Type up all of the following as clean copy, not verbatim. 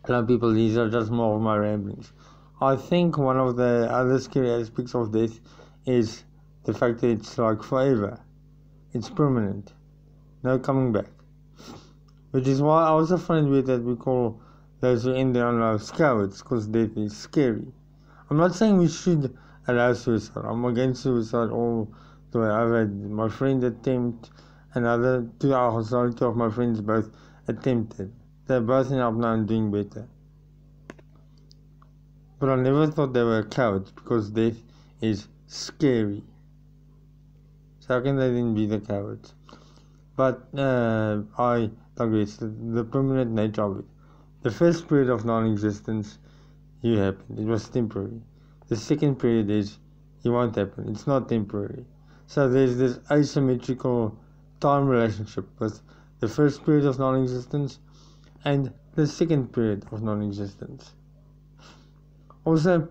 Hello people, these are just more of my ramblings. I think one of the other scary aspects of death is the fact that it's like forever. It's permanent. No coming back. Which is why I also find it weird that we call those who end their own lives cowards, because death is scary. I'm not saying we should allow suicide. I'm against suicide all the way. I've had my friend attempt, another two of my friends both attempted. They're both now doing better. But I never thought they were cowards because death is scary. So how can they then be the cowards? But I digress. The permanent nature of it. The first period of non-existence, you happened. It was temporary. The second period is it won't happen. It's not temporary. So there's this asymmetrical time relationship with the first period of non-existence and the second period of non-existence. Also,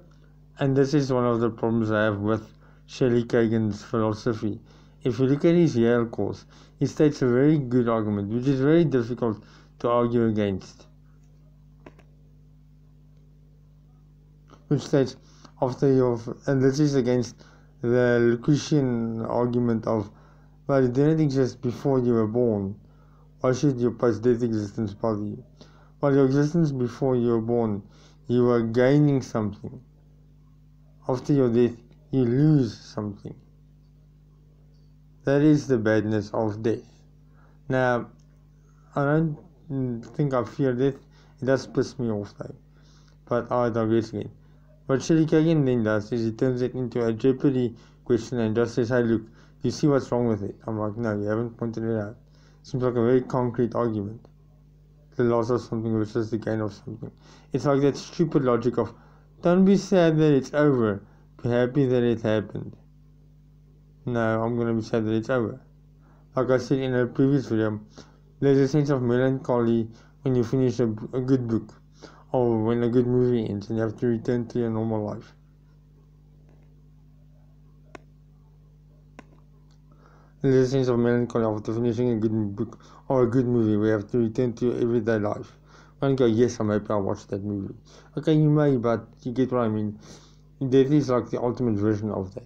and this is one of the problems I have with Shelley Kagan's philosophy. If you look at his Yale course, he states a very good argument, which is very difficult to argue against. Which states, and this is against the Lucretian argument of, well, it didn't exist before you were born. Why should your post-death existence bother you? Well, your existence before you were born, you were gaining something. After your death, you lose something. That is the badness of death. Now, I don't think I fear death. It does piss me off though. But I digress again. What Shelley Kagan then does is he turns it into a Jeopardy question and just says, hey look, do you see what's wrong with it? I'm like, no, you haven't pointed it out. Seems like a very concrete argument. The loss of something versus the gain of something. It's like that stupid logic of, don't be sad that it's over, be happy that it happened. No, I'm gonna be sad that it's over. Like I said in a previous video, there's a sense of melancholy when you finish a good book, or when a good movie ends and you have to return to your normal life. There's a sense of melancholy after finishing a good book or a good movie where you have to return to your everyday life. And go, yes, I'm happy I watched that movie. Okay, you may, but you get what I mean. Death is like the ultimate version of that.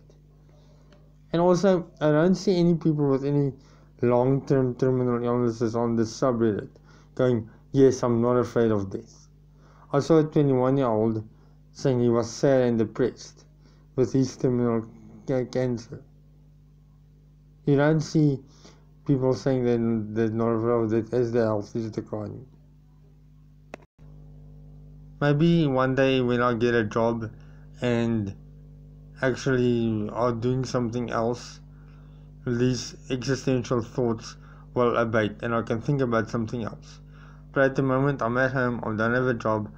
And also, I don't see any people with any long-term terminal illnesses on this subreddit going, yes, I'm not afraid of death. I saw a 21-year-old saying he was sad and depressed with his terminal cancer. You don't see people saying they're not afraid of death as their health is declining. Maybe one day when I get a job and actually are doing something else, these existential thoughts will abate and I can think about something else. But at the moment I'm at home, I don't have a job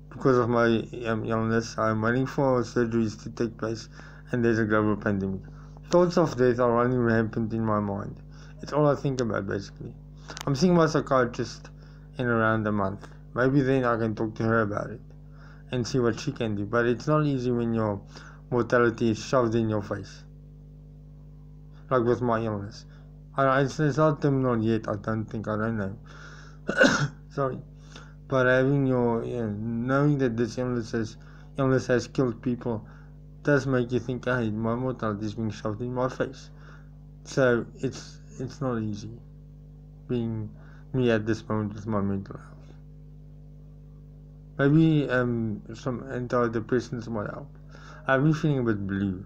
because of my illness. I'm waiting for surgeries to take place and there's a global pandemic. Thoughts of death are running rampant in my mind. It's all I think about basically. I'm seeing my psychiatrist in around a month. Maybe then I can talk to her about it and see what she can do. But it's not easy when your mortality is shoved in your face. Like with my illness. It's not terminal yet, I don't know. Sorry. But having knowing that this illness has killed people does make you think, hey, my mortality is being shoved in my face. So it's not easy being me at this moment with my mental health. Maybe some antidepressants might help. I've been feeling a bit blue,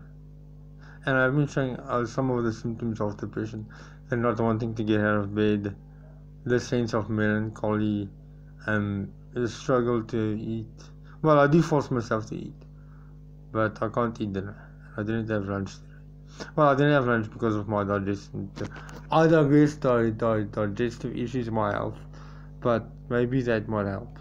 and I've been showing some of the symptoms of depression, and not wanting to get out of bed, the sense of melancholy, the struggle to eat. Well, I do force myself to eat, but I can't eat dinner. I didn't have lunch today. Well, I didn't have lunch because of my digestion. I digress, digestive issues, my health, but maybe that might help.